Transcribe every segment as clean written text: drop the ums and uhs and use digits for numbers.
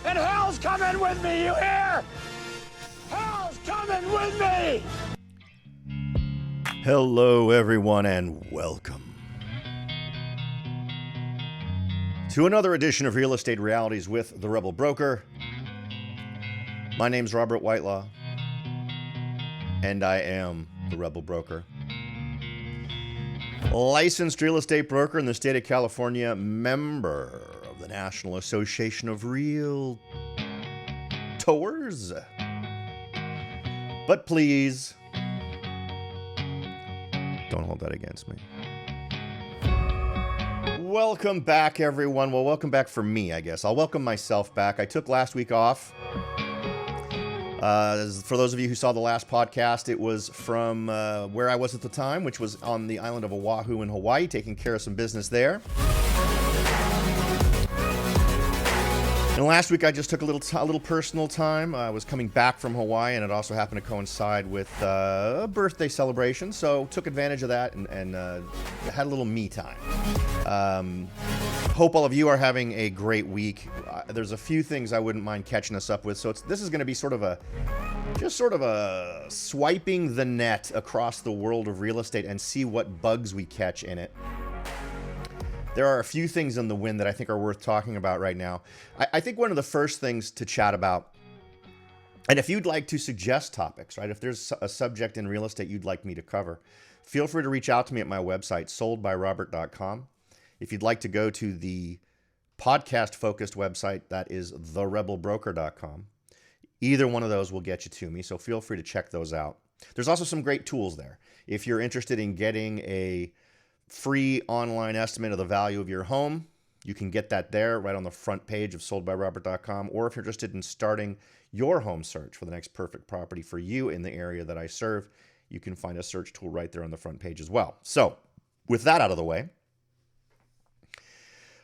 And hell's coming with me, you hear? Hell's coming with me! Hello, everyone, and welcome to another edition of Real Estate Realities with the Rebel Broker. My name's Robert Whitelaw, and I am the Rebel Broker. Licensed real estate broker in the state of California, member of the National Association of Realtors. But please, don't hold that against me. Welcome back, everyone. Well, welcome back for me, I guess. I'll welcome myself back. I took last week off. For those of you who saw the last podcast, it was from where I was at the time, which was on the island of Oahu in Hawaii, taking care of some business there. And last week I just took a little personal time. I was coming back from Hawaii, and it also happened to coincide with a birthday celebration, so took advantage of that and had a little me time. Hope all of you are having a great week. There's a few things I wouldn't mind catching us up with, so this is going to be sort of a swiping the net across the world of real estate and see what bugs we catch in it. There are a few things in the wind that I think are worth talking about right now. I think one of the first things to chat about, and if you'd like to suggest topics, right? If there's a subject in real estate you'd like me to cover, feel free to reach out to me at my website, soldbyrobert.com. If you'd like to go to the podcast-focused website, that is therebelbroker.com. Either one of those will get you to me, so feel free to check those out. There's also some great tools there. If you're interested in getting a free online estimate of the value of your home, you can get that there right on the front page of soldbyrobert.com. Or if you're interested in starting your home search for the next perfect property for you in the area that I serve, you can find a search tool right there on the front page as well. So with that out of the way,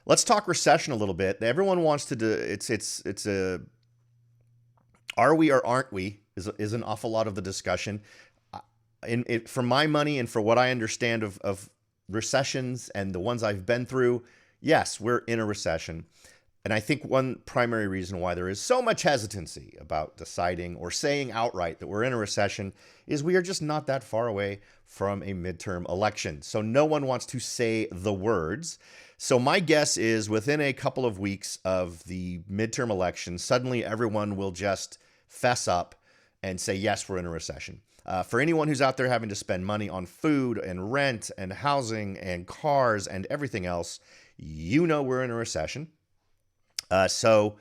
let's talk recession a little bit. Everyone wants to do it's a are we or aren't we is an awful lot of the discussion. For my money and for what I understand of recessions and the ones I've been through, yes, we're in a recession. And I think one primary reason why there is so much hesitancy about deciding or saying outright that we're in a recession is we are just not that far away from a midterm election. So no one wants to say the words. So my guess is within a couple of weeks of the midterm election, suddenly everyone will just fess up and say, yes, we're in a recession. For anyone who's out there having to spend money on food and rent and housing and cars and everything else, you know we're in a recession. So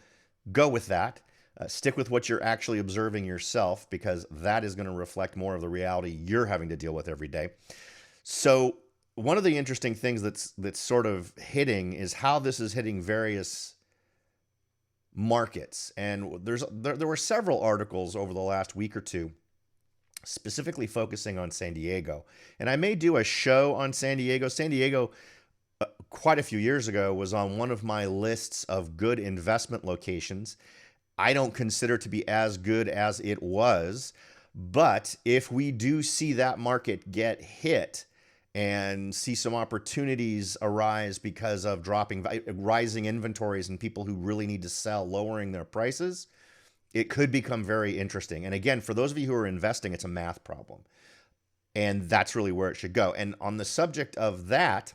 go with that. Stick with what you're actually observing yourself, because that is going to reflect more of the reality you're having to deal with every day. So one of the interesting things that's sort of hitting is how this is hitting various markets. And there were several articles over the last week or two specifically focusing on San Diego. And I may do a show on San Diego. San Diego, quite a few years ago, was on one of my lists of good investment locations. I don't consider it to be as good as it was, but if we do see that market get hit and see some opportunities arise because of rising inventories and people who really need to sell lowering their prices, it could become very interesting. And again, for those of you who are investing, it's a math problem. And that's really where it should go. And on the subject of that,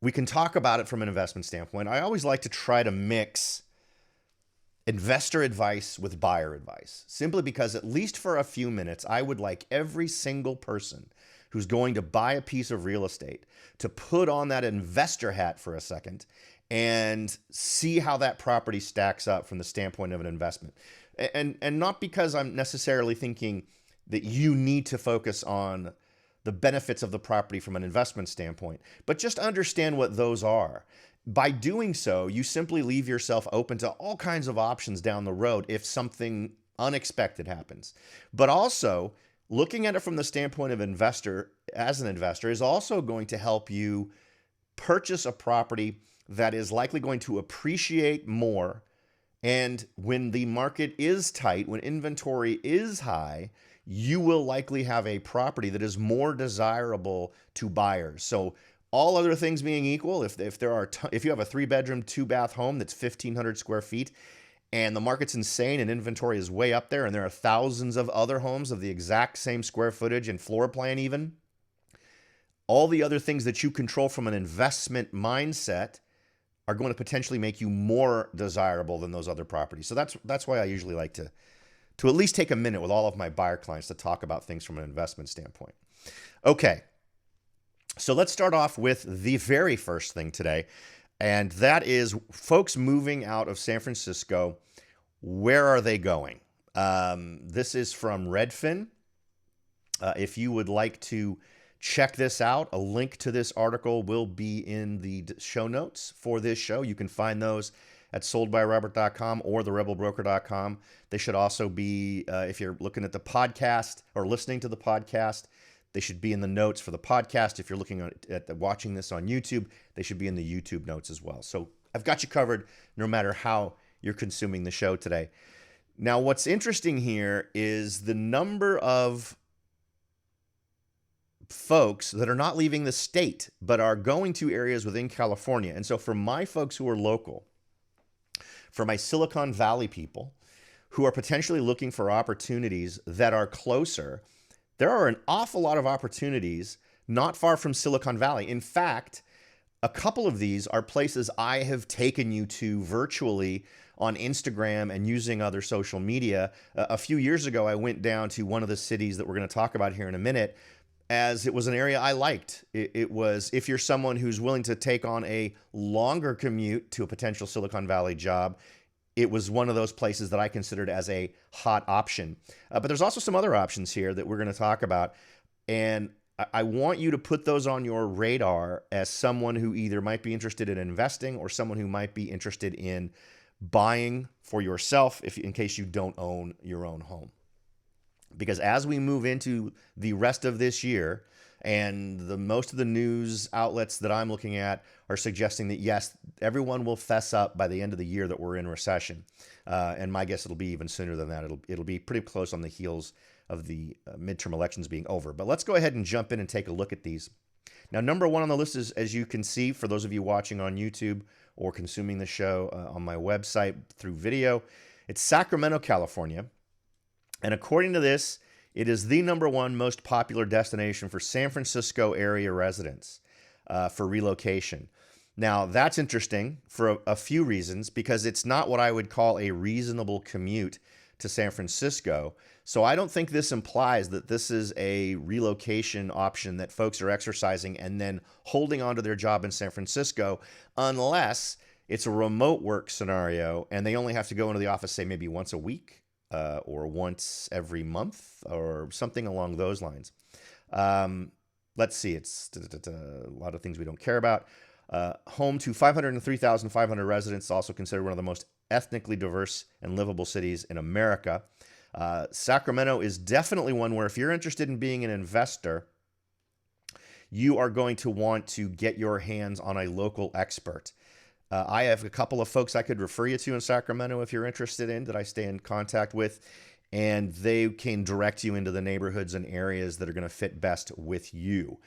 we can talk about it from an investment standpoint. I always like to try to mix investor advice with buyer advice, simply because at least for a few minutes, I would like every single person who's going to buy a piece of real estate to put on that investor hat for a second and see how that property stacks up from the standpoint of an investment. And not because I'm necessarily thinking that you need to focus on the benefits of the property from an investment standpoint, but just understand what those are. By doing so, you simply leave yourself open to all kinds of options down the road if something unexpected happens. But also, looking at it from the standpoint of investor, as an investor, is also going to help you purchase a property that is likely going to appreciate more. And when the market is tight, when inventory is high, you will likely have a property that is more desirable to buyers. So All other things being equal, if if you have a 3-bedroom, 2-bath home that's 1,500 square feet, and the market's insane and inventory is way up there, and there are thousands of other homes of the exact same square footage and floor plan even, all the other things that you control from an investment mindset are going to potentially make you more desirable than those other properties. So that's why I usually like to at least take a minute with all of my buyer clients to talk about things from an investment standpoint. Okay, so let's start off with the very first thing today, and that is folks moving out of San Francisco. Where are they going? This is from Redfin. If you would like to check this out, a link to this article will be in the show notes for this show. You can find those at soldbyrobert.com or therebelbroker.com. They should also be, if you're looking at the podcast or listening to the podcast, they should be in the notes for the podcast. If you're looking at watching this on YouTube, they should be in the YouTube notes as well. So I've got you covered no matter how you're consuming the show today. Now, what's interesting here is the number of folks that are not leaving the state, but are going to areas within California. And so for my folks who are local, for my Silicon Valley people who are potentially looking for opportunities that are closer, there are an awful lot of opportunities not far from Silicon Valley. In fact, a couple of these are places I have taken you to virtually on Instagram and using other social media. A few years ago, I went down to one of the cities that we're going to talk about here in a minute, as it was an area I liked. It was, if you're someone who's willing to take on a longer commute to a potential Silicon Valley job, it was one of those places that I considered as a hot option. But there's also some other options here that we're going to talk about. And I want you to put those on your radar as someone who either might be interested in investing or someone who might be interested in buying for yourself in case you don't own your own home. Because as we move into the rest of this year, and most of the news outlets that I'm looking at are suggesting that, yes, everyone will fess up by the end of the year that we're in recession. And my guess it'll be even sooner than that. It'll be pretty close on the heels of the midterm elections being over. But let's go ahead and jump in and take a look at these. Now, number one on the list is, as you can see, for those of you watching on YouTube or consuming the show on my website through video, it's Sacramento, California. And according to this, it is the number one most popular destination for San Francisco area residents for relocation. Now, that's interesting for a few reasons, because it's not what I would call a reasonable commute to San Francisco. So I don't think this implies that this is a relocation option that folks are exercising and then holding on to their job in San Francisco, unless it's a remote work scenario and they only have to go into the office, say, maybe once a week. Or once every month or something along those lines. Let's see, it's a lot of things we don't care about. Home to 503,500 residents, also considered one of the most ethnically diverse and livable cities in America. Sacramento is definitely one where if you're interested in being an investor, you are going to want to get your hands on a local expert. I have a couple of folks I could refer you to in Sacramento if you're interested in, that I stay in contact with, and they can direct you into the neighborhoods and areas that are going to fit best with you.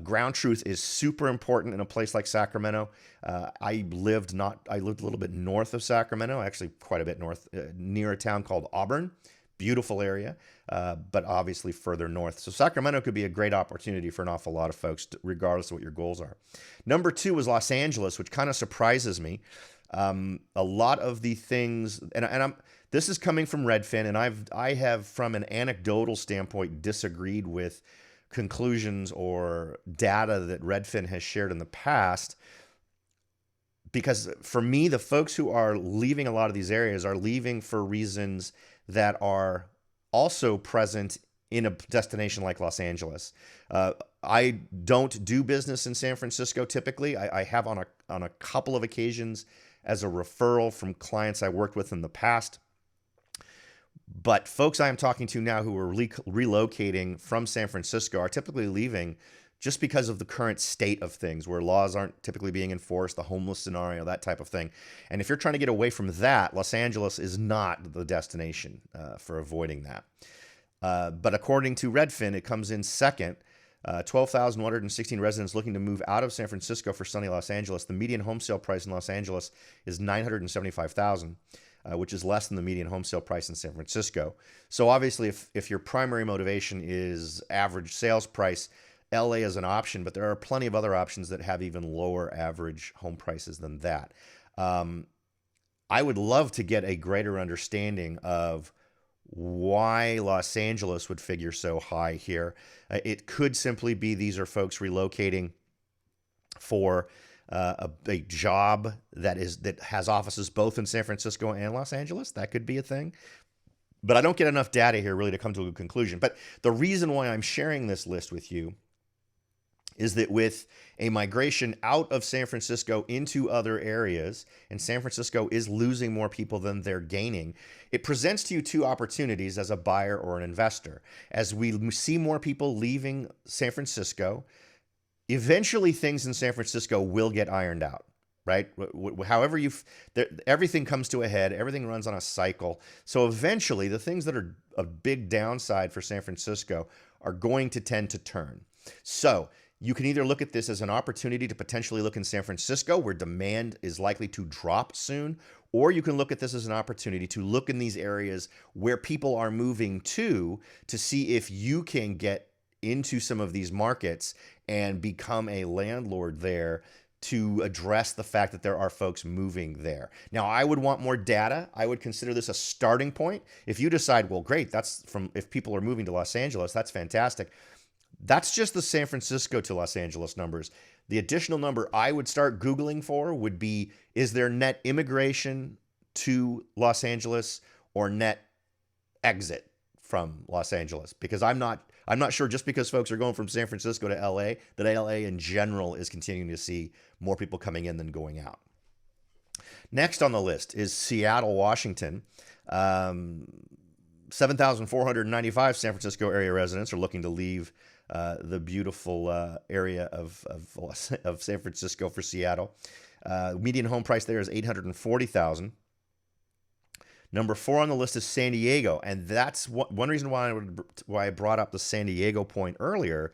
Ground truth is super important in a place like Sacramento. I lived a little bit north of Sacramento, actually quite a bit north, near a town called Auburn. Beautiful area, but obviously further north. So Sacramento could be a great opportunity for an awful lot of folks, regardless of what your goals are. Number two is Los Angeles, which kind of surprises me. A lot of the things, this is coming from Redfin, and I have, from an anecdotal standpoint, disagreed with conclusions or data that Redfin has shared in the past. Because for me, the folks who are leaving a lot of these areas are leaving for reasons that are also present in a destination like Los Angeles. I don't do business in San Francisco typically. I have on a couple of occasions as a referral from clients I worked with in the past. But folks I am talking to now who are relocating from San Francisco are typically leaving just because of the current state of things, where laws aren't typically being enforced, the homeless scenario, that type of thing. And if you're trying to get away from that, Los Angeles is not the destination for avoiding that. But according to Redfin, it comes in second 12,116 residents looking to move out of San Francisco for sunny Los Angeles. The median home sale price in Los Angeles is $975,000, which is less than the median home sale price in San Francisco. So obviously, if your primary motivation is average sales price, LA is an option, but there are plenty of other options that have even lower average home prices than that. I would love to get a greater understanding of why Los Angeles would figure so high here. It could simply be these are folks relocating for a job that has offices both in San Francisco and Los Angeles. That could be a thing. But I don't get enough data here really to come to a conclusion. But the reason why I'm sharing this list with you is that with a migration out of San Francisco into other areas, and San Francisco is losing more people than they're gaining, it presents to you two opportunities as a buyer or an investor. As we see more people leaving San Francisco, eventually things in San Francisco will get ironed out, right? However everything comes to a head, everything runs on a cycle. So eventually the things that are a big downside for San Francisco are going to tend to turn. So you can either look at this as an opportunity to potentially look in San Francisco where demand is likely to drop soon, or you can look at this as an opportunity to look in these areas where people are moving to see if you can get into some of these markets and become a landlord there to address the fact that there are folks moving there. Now, I would want more data. I would consider this a starting point. If you decide, well, great, if people are moving to Los Angeles, that's fantastic. That's just the San Francisco to Los Angeles numbers. The additional number I would start Googling for would be, is there net immigration to Los Angeles or net exit from Los Angeles? Because I'm not sure just because folks are going from San Francisco to LA, that LA in general is continuing to see more people coming in than going out. Next on the list is Seattle, Washington. 7,495 San Francisco area residents are looking to leave the beautiful area of San Francisco for Seattle. Median home price there is $840,000. Number 4 on the list is San Diego, and that's one reason why I brought up the San Diego point earlier,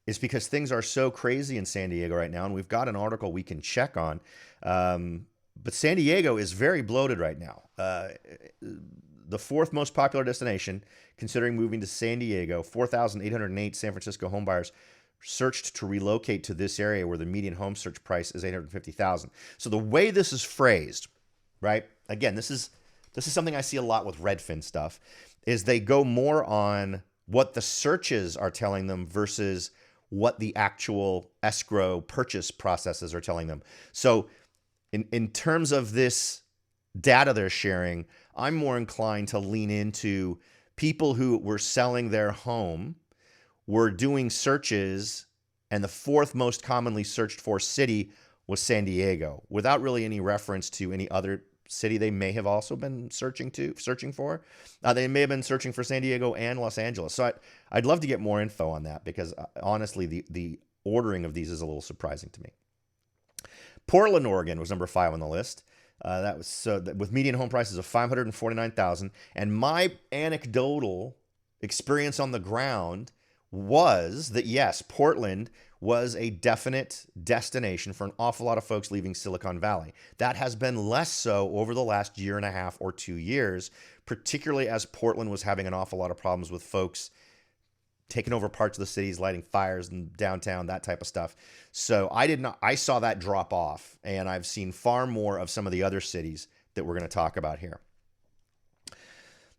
is because things are so crazy in San Diego right now, and we've got an article we can check on. But San Diego is very bloated right now. The 4th most popular destination, considering moving to San Diego, 4,808 San Francisco homebuyers searched to relocate to this area where the median home search price is $850,000. So the way this is phrased, right? Again, this is something I see a lot with Redfin stuff, is they go more on what the searches are telling them versus what the actual escrow purchase processes are telling them. So in terms of this data they're sharing, I'm more inclined to lean into people who were selling their home, were doing searches, and the 4th most commonly searched for city was San Diego, without really any reference to any other city they may have also been searching for. They may have been searching for San Diego and Los Angeles. So I'd love to get more info on that, because honestly, the ordering of these is a little surprising to me. Portland, Oregon was number 5 on the list. That was with median home prices of $549,000. And my anecdotal experience on the ground was that, yes, Portland was a definite destination for an awful lot of folks leaving Silicon Valley. That has been less so over the last year and a half or 2 years, particularly as Portland was having an awful lot of problems with folks taking over parts of the cities, lighting fires in downtown, that type of stuff. So I saw that drop off, and I've seen far more of some of the other cities that we're going to talk about here.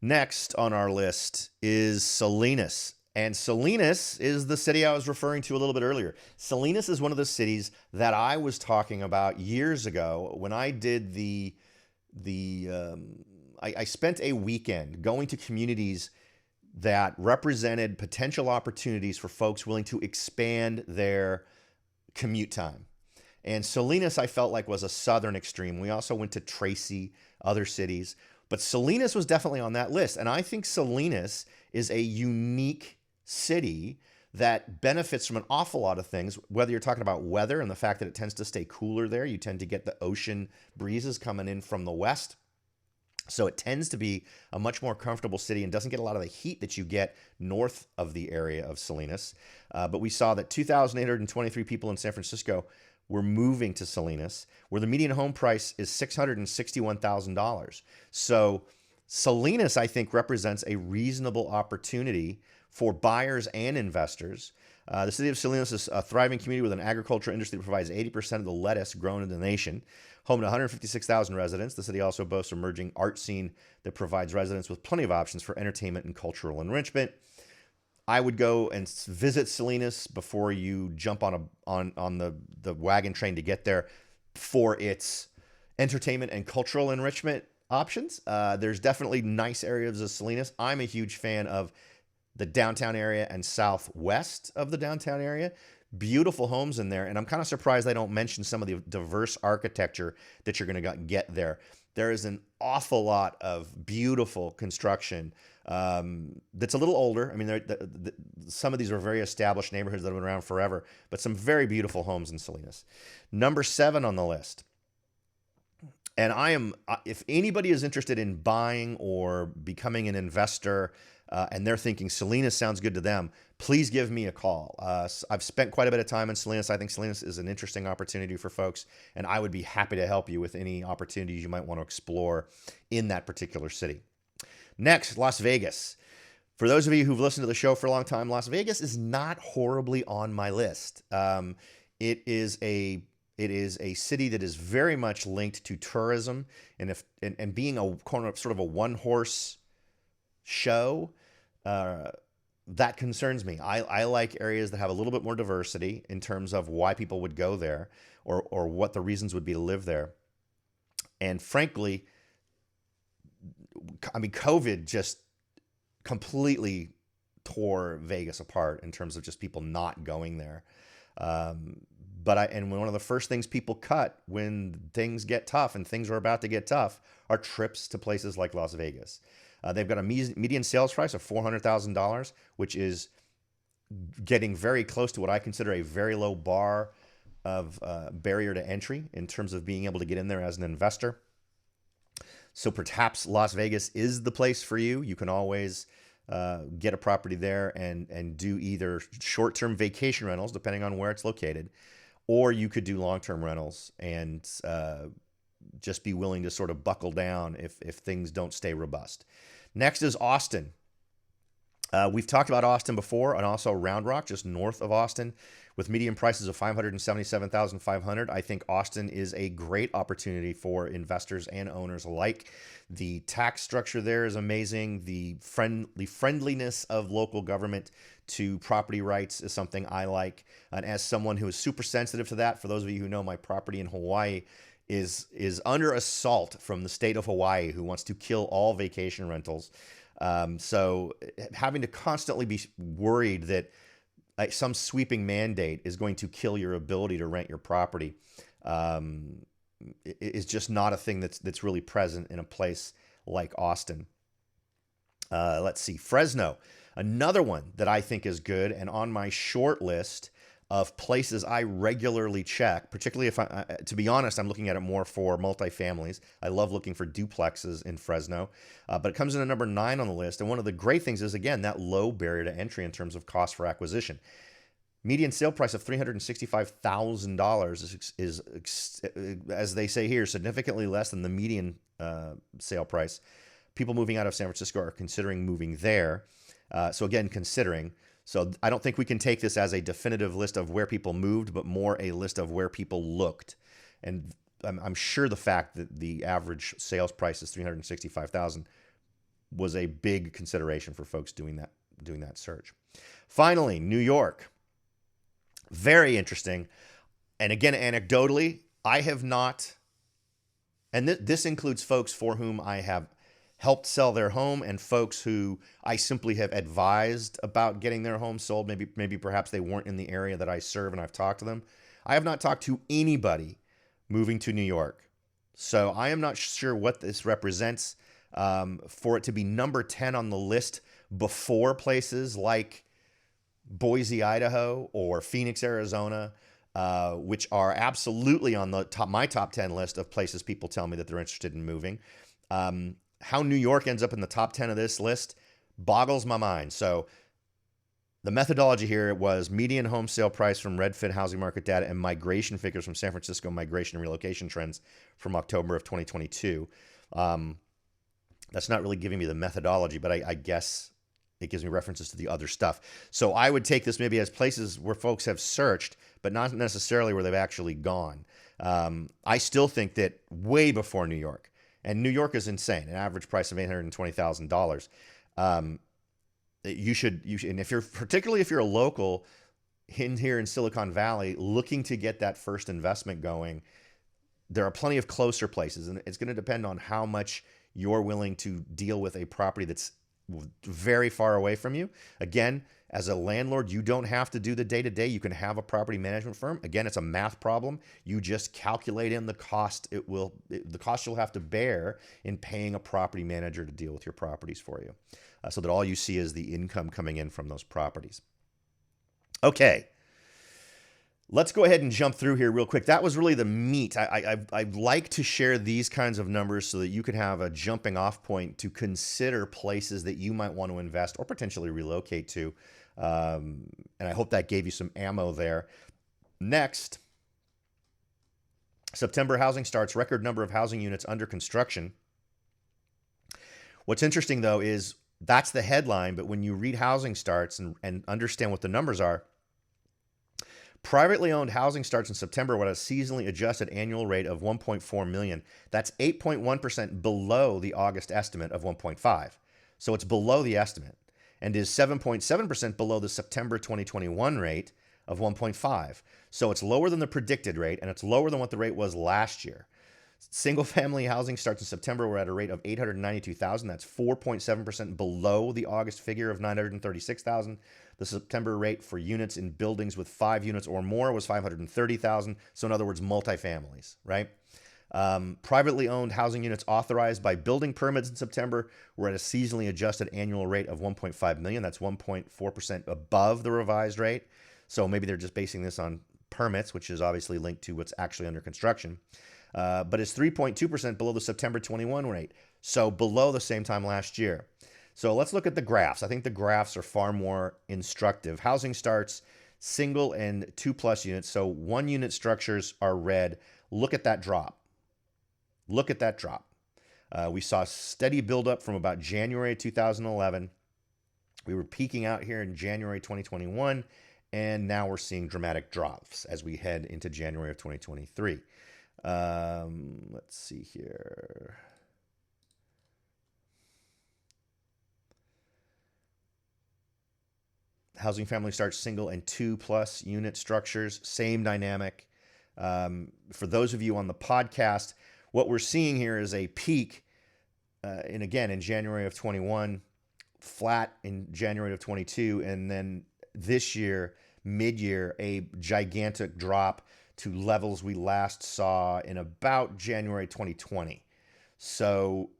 Next on our list is Salinas. And Salinas is the city I was referring to a little bit earlier. Salinas is one of the cities that I was talking about years ago when I did I spent a weekend going to communities that represented potential opportunities for folks willing to expand their commute time. And Salinas, I felt like, was a southern extreme. We also went to Tracy, other cities, but Salinas was definitely on that list. And I think Salinas is a unique city that benefits from an awful lot of things, whether you're talking about weather and the fact that it tends to stay cooler there. You tend to get the ocean breezes coming in from the west. So it tends to be a much more comfortable city and doesn't get a lot of the heat that you get north of the area of Salinas. But we saw that 2,823 people in San Francisco were moving to Salinas, where the median home price is $661,000. So Salinas, I think, represents a reasonable opportunity for buyers and investors. The city of Salinas is a thriving community with an agricultural industry that provides 80% of the lettuce grown in the nation. Home to 156,000 residents, the city also boasts an emerging art scene that provides residents with plenty of options for entertainment and cultural enrichment. I would go and visit Salinas before you jump on the wagon train to get there for its entertainment and cultural enrichment options. There's definitely nice areas of Salinas. I'm a huge fan of the downtown area and southwest of the downtown area. Beautiful homes in there, and I'm kind of surprised they don't mention some of the diverse architecture that you're going to get there. There is an awful lot of beautiful construction that's a little older. I mean, some of these are very established neighborhoods that have been around forever, but some very beautiful homes in Salinas. Number 7 on the list. And if anybody is interested in buying or becoming an investor, and they're thinking Salinas sounds good to them, please give me a call. I've spent quite a bit of time in Salinas. I think Salinas is an interesting opportunity for folks, and I would be happy to help you with any opportunities you might want to explore in that particular city. Next, Las Vegas. For those of you who've listened to the show for a long time, Las Vegas is not horribly on my list. It is a city that is very much linked to tourism, and being a sort of a one-horse show, that concerns me. I like areas that have a little bit more diversity in terms of why people would go there, or what the reasons would be to live there. And frankly, I mean, COVID just completely tore Vegas apart in terms of just people not going there. And one of the first things people cut when things get tough, and things are about to get tough, are trips to places like Las Vegas. They've got a median sales price of $400,000, which is getting very close to what I consider a very low bar of barrier to entry in terms of being able to get in there as an investor. So perhaps Las Vegas is the place for you. You can always get a property there and do either short-term vacation rentals, depending on where it's located, or you could do long-term rentals and just be willing to sort of buckle down if things don't stay robust. Next is Austin. We've talked about Austin before, and also Round Rock, just north of Austin, with median prices of $577,500. I think Austin is a great opportunity for investors and owners alike. The tax structure there is amazing. The friendliness of local government to property rights is something I like. And as someone who is super sensitive to that, for those of you who know, my property in Hawaii is under assault from the state of Hawaii, who wants to kill all vacation rentals. So having to constantly be worried that some sweeping mandate is going to kill your ability to rent your property is just not a thing that's really present in a place like Austin. Let's see, Fresno, another one that I think is good and on my short list of places I regularly check, particularly if to be honest, I'm looking at it more for multifamilies. I love looking for duplexes in Fresno, but it comes in at number 9 on the list. And one of the great things is, again, that low barrier to entry in terms of cost for acquisition. Median sale price of $365,000 is, as they say here, significantly less than the median sale price. People moving out of San Francisco are considering moving there. So again, considering. So I don't think we can take this as a definitive list of where people moved, but more a list of where people looked. And I'm sure the fact that the average sales price is $365,000 was a big consideration for folks doing that search. Finally, New York. Very interesting. And again, anecdotally, I have not, and this includes folks for whom I have helped sell their home and folks who I simply have advised about getting their home sold. Maybe perhaps they weren't in the area that I serve and I've talked to them. I have not talked to anybody moving to New York. So I am not sure what this represents. For it to be number 10 on the list before places like Boise, Idaho, or Phoenix, Arizona, which are absolutely on the my top 10 list of places people tell me that they're interested in moving. how New York ends up in the top 10 of this list boggles my mind. So the methodology here was median home sale price from Redfin housing market data and migration figures from San Francisco migration and relocation trends from October of 2022. That's not really giving me the methodology, but I guess it gives me references to the other stuff. So I would take this maybe as places where folks have searched, but not necessarily where they've actually gone. I still think that way before New York, and New York is insane, an average price of $820,000. You should, and if you're, particularly if you're a local here in Silicon Valley looking to get that first investment going, there are plenty of closer places, and it's going to depend on how much you're willing to deal with a property that's very far away from you. Again, as a landlord, you don't have to do the day-to-day. You can have a property management firm. Again, it's a math problem. You just calculate in the cost the cost you'll have to bear in paying a property manager to deal with your properties for you, so that all you see is the income coming in from those properties. Okay. Let's go ahead and jump through here real quick. That was really the meat. I like to share these kinds of numbers so that you can have a jumping off point to consider places that you might want to invest or potentially relocate to. And I hope that gave you some ammo there. Next, September housing starts, record number of housing units under construction. What's interesting, though, is that's the headline, but when you read housing starts and understand what the numbers are, privately owned housing starts in September with a seasonally adjusted annual rate of 1.4 million. That's 8.1% below the August estimate of 1.5. So it's below the estimate and is 7.7% below the September 2021 rate of 1.5. So it's lower than the predicted rate, and it's lower than what the rate was last year. Single-family housing starts in September were at a rate of 892,000. That's 4.7% below the August figure of 936,000. The September rate for units in buildings with 5 units or more was 530,000. So in other words, multifamilies, right? Privately owned housing units authorized by building permits in September were at a seasonally adjusted annual rate of 1.5 million. That's 1.4% above the revised rate. So maybe they're just basing this on permits, which is obviously linked to what's actually under construction. But it's 3.2% below the September 21 rate, so below the same time last year. So let's look at the graphs. I think the graphs are far more instructive. Housing starts, single and 2+ units, so 1 unit structures are red. Look at that drop. Look at that drop. We saw steady buildup from about January 2011. We were peaking out here in January 2021, and now we're seeing dramatic drops as we head into January of 2023. Let's see here. Housing family starts single and 2+ unit structures, same dynamic. For those of you on the podcast, what we're seeing here is a peak, and again, in January of 21, flat in January of 22, and then this year, mid-year, a gigantic drop to levels we last saw in about January 2020. So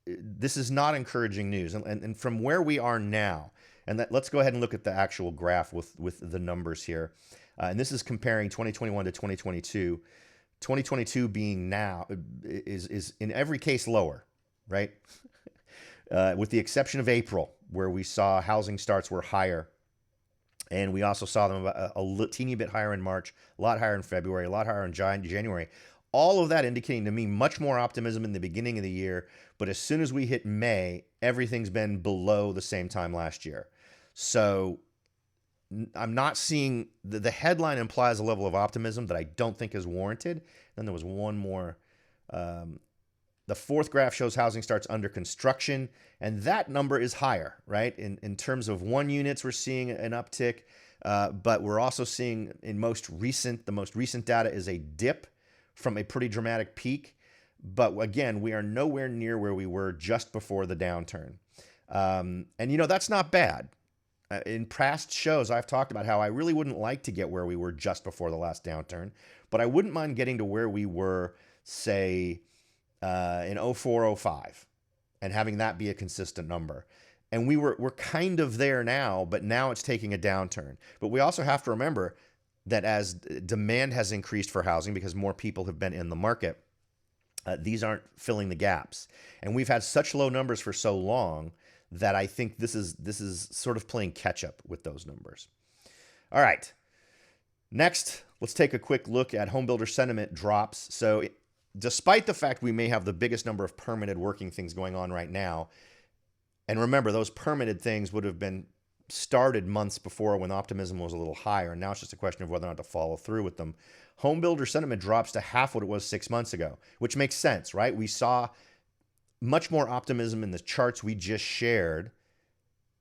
this is not encouraging news. And from where we are now, and let's go ahead and look at the actual graph with the numbers here. And this is comparing 2021 to 2022. 2022 being now is in every case lower, right? With the exception of April, where we saw housing starts were higher. And we also saw them a teeny bit higher in March, a lot higher in February, a lot higher in January. All of that indicating to me much more optimism in the beginning of the year. But as soon as we hit May, everything's been below the same time last year. So I'm not seeing, the headline implies a level of optimism that I don't think is warranted. Then there was one more. The fourth graph shows housing starts under construction, and that number is higher, right? In terms of 1 units, we're seeing an uptick, but we're also seeing the most recent data is a dip from a pretty dramatic peak. But again, we are nowhere near where we were just before the downturn. And that's not bad. In past shows, I've talked about how I really wouldn't like to get where we were just before the last downturn, but I wouldn't mind getting to where we were, say, in 04, 05, and having that be a consistent number. And we're kind of there now, but now it's taking a downturn. But we also have to remember that as demand has increased for housing because more people have been in the market, These aren't filling the gaps. And we've had such low numbers for so long that I think this is sort of playing catch up with those numbers. All right. Next, let's take a quick look at home builder sentiment drops. So despite the fact we may have the biggest number of permitted working things going on right now, and remember, those permitted things would have been started months before when optimism was a little higher, and now it's just a question of whether or not to follow through with them. Home builder sentiment drops to half what it was 6 months ago, which makes sense, right? We saw much more optimism in the charts we just shared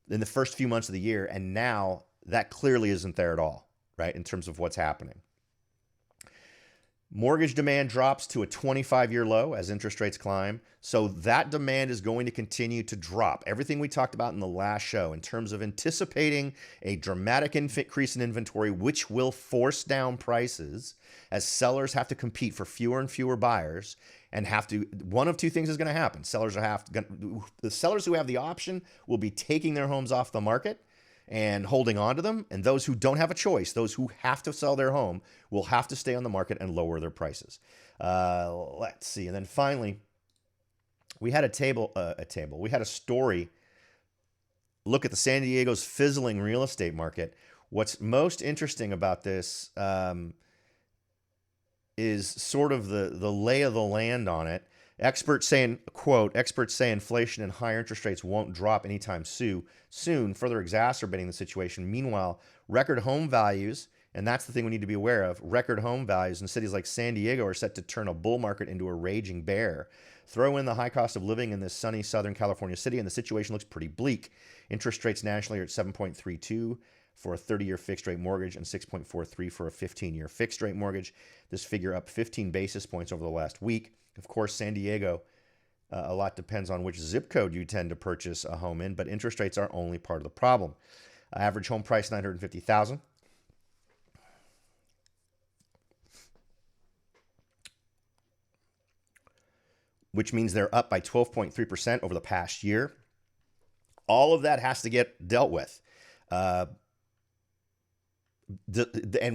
in the first few months of the year, and now that clearly isn't there at all, right, in terms of what's happening. Mortgage demand drops to a 25-year low as interest rates climb. So that demand is going to continue to drop. Everything we talked about in the last show in terms of anticipating a dramatic increase in inventory, which will force down prices as sellers have to compete for fewer and fewer buyers and have to, one of two things is going to happen. The sellers who have the option will be taking their homes off the market and holding on to them. And those who don't have a choice, those who have to sell their home, will have to stay on the market and lower their prices. Let's see. And then finally, we had we had a story look at the San Diego's fizzling real estate market. What's most interesting about this is sort of the lay of the land on it. Experts saying, quote, experts say inflation and higher interest rates won't drop anytime soon, further exacerbating the situation. Meanwhile, record home values, and that's the thing we need to be aware of, record home values in cities like San Diego are set to turn a bull market into a raging bear. Throw in the high cost of living in this sunny Southern California city, and the situation looks pretty bleak. Interest rates nationally are at 7.32 for a 30-year fixed-rate mortgage and 6.43 for a 15-year fixed-rate mortgage. This figure up 15 basis points over the last week. Of course, San Diego, a lot depends on which zip code you tend to purchase a home in, but interest rates are only part of the problem. Average home price, $950,000. Which means they're up by 12.3% over the past year. All of that has to get dealt with. And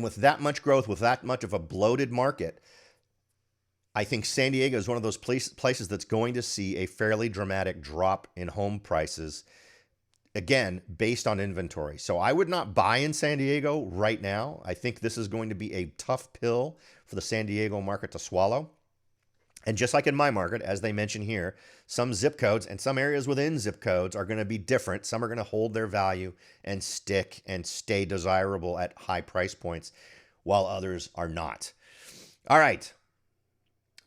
with that much growth, with that much of a bloated market, I think San Diego is one of those places that's going to see a fairly dramatic drop in home prices, again, based on inventory. So I would not buy in San Diego right now. I think this is going to be a tough pill for the San Diego market to swallow. And just like in my market, as they mention here, some zip codes and some areas within zip codes are going to be different. Some are going to hold their value and stick and stay desirable at high price points, while others are not. All right.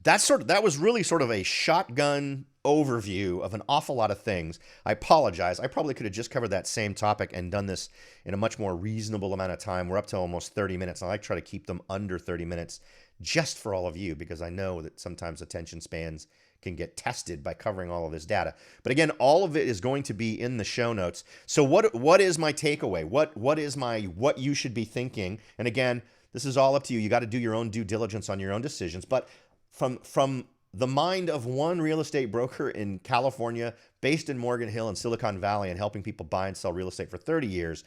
That was really sort of a shotgun overview of an awful lot of things. I apologize. I probably could have just covered that same topic and done this in a much more reasonable amount of time. We're up to almost 30 minutes. I like to try to keep them under 30 minutes just for all of you, because I know that sometimes attention spans can get tested by covering all of this data. But again, all of it is going to be in the show notes. So what is my takeaway? What you should be thinking? And again, this is all up to you. You got to do your own due diligence on your own decisions. But from the mind of one real estate broker in California, based in Morgan Hill and Silicon Valley and helping people buy and sell real estate for 30 years,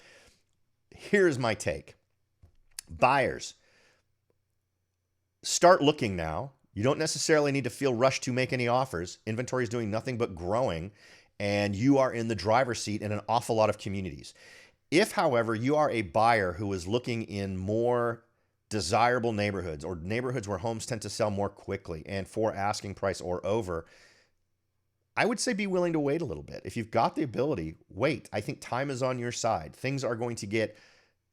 here's my take. Buyers, start looking now. You don't necessarily need to feel rushed to make any offers. Inventory is doing nothing but growing, and you are in the driver's seat in an awful lot of communities. If, however, you are a buyer who is looking in more desirable neighborhoods or neighborhoods where homes tend to sell more quickly and for asking price or over, I would say be willing to wait a little bit. If you've got the ability, wait. I think time is on your side. Things are going to get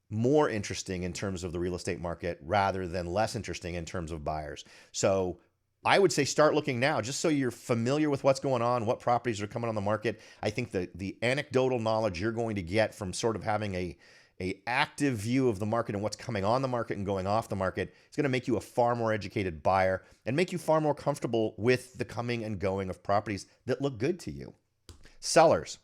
more interesting in terms of the real estate market rather than less interesting in terms of buyers. So I would say start looking now, just so you're familiar with what's going on, what properties are coming on the market. I think the anecdotal knowledge you're going to get from sort of having a active view of the market and what's coming on the market and going off the market is going to make you a far more educated buyer and make you far more comfortable with the coming and going of properties that look good to you. Sellers,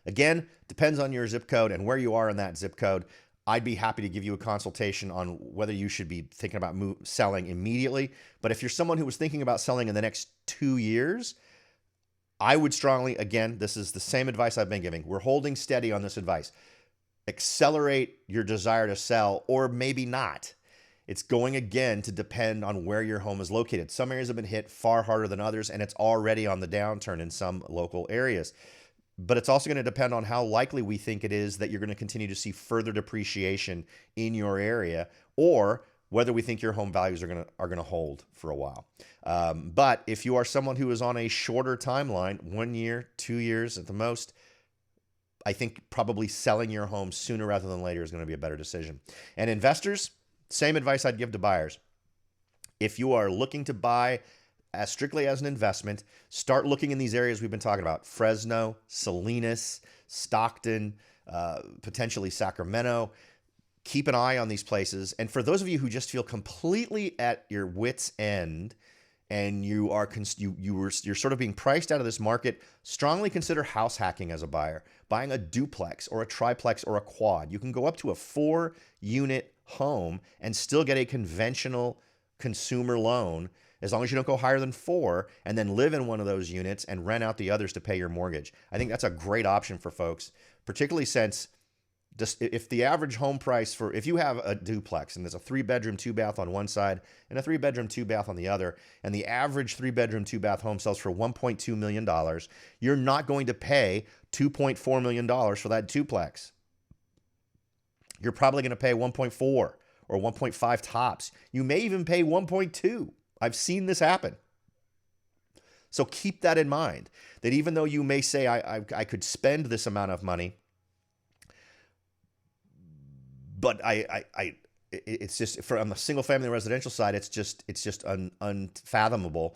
again, depends on your zip code and where you are in that zip code. I'd be happy to give you a consultation on whether you should be thinking about selling immediately. But if you're someone who was thinking about selling in the next 2 years, I would strongly, again, this is the same advice I've been giving. We're holding steady on this advice. Accelerate your desire to sell, or maybe not. It's going again to depend on where your home is located. Some areas have been hit far harder than others, and it's already on the downturn in some local areas. But it's also going to depend on how likely we think it is that you're going to continue to see further depreciation in your area, or whether we think your home values are going to hold for a while. But if you are someone who is on a shorter timeline, 1 year, 2 years at the most, I think probably selling your home sooner rather than later is going to be a better decision. And investors, same advice I'd give to buyers. If you are looking to buy as strictly as an investment, start looking in these areas we've been talking about: Fresno, Salinas, Stockton, potentially Sacramento. Keep an eye on these places. And for those of you who just feel completely at your wit's end and you're sort of being priced out of this market, strongly consider house hacking as a buyer, buying a duplex or a triplex or a quad. You can go up to a 4-unit home and still get a conventional consumer loan as long as you don't go higher than 4, and then live in one of those units and rent out the others to pay your mortgage. I think that's a great option for folks, particularly since just if the average home price if you have a duplex and there's a 3-bedroom, 2-bath on one side and a 3-bedroom, 2-bath on the other, and the average 3-bedroom, 2-bath home sells for $1.2 million, you're not going to pay $2.4 million for that duplex. You're probably going to pay 1.4 or 1.5 tops. You may even pay 1.2. I've seen this happen. So keep that in mind, that even though you may say, I could spend this amount of money, but it's just on the single family residential side, it's just unfathomable.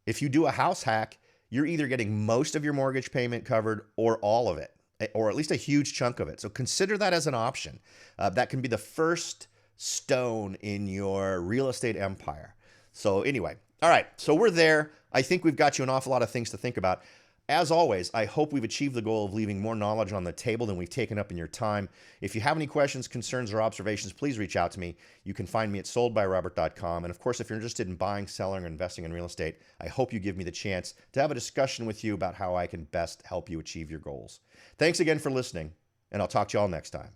If you do a house hack, you're either getting most of your mortgage payment covered or all of it, or at least a huge chunk of it. So consider that as an option. That can be the first stone in your real estate empire. So anyway, all right, so we're there. I think we've got you an awful lot of things to think about. As always, I hope we've achieved the goal of leaving more knowledge on the table than we've taken up in your time. If you have any questions, concerns, or observations, please reach out to me. You can find me at soldbyrobert.com. And of course, if you're interested in buying, selling, or investing in real estate, I hope you give me the chance to have a discussion with you about how I can best help you achieve your goals. Thanks again for listening, and I'll talk to you all next time.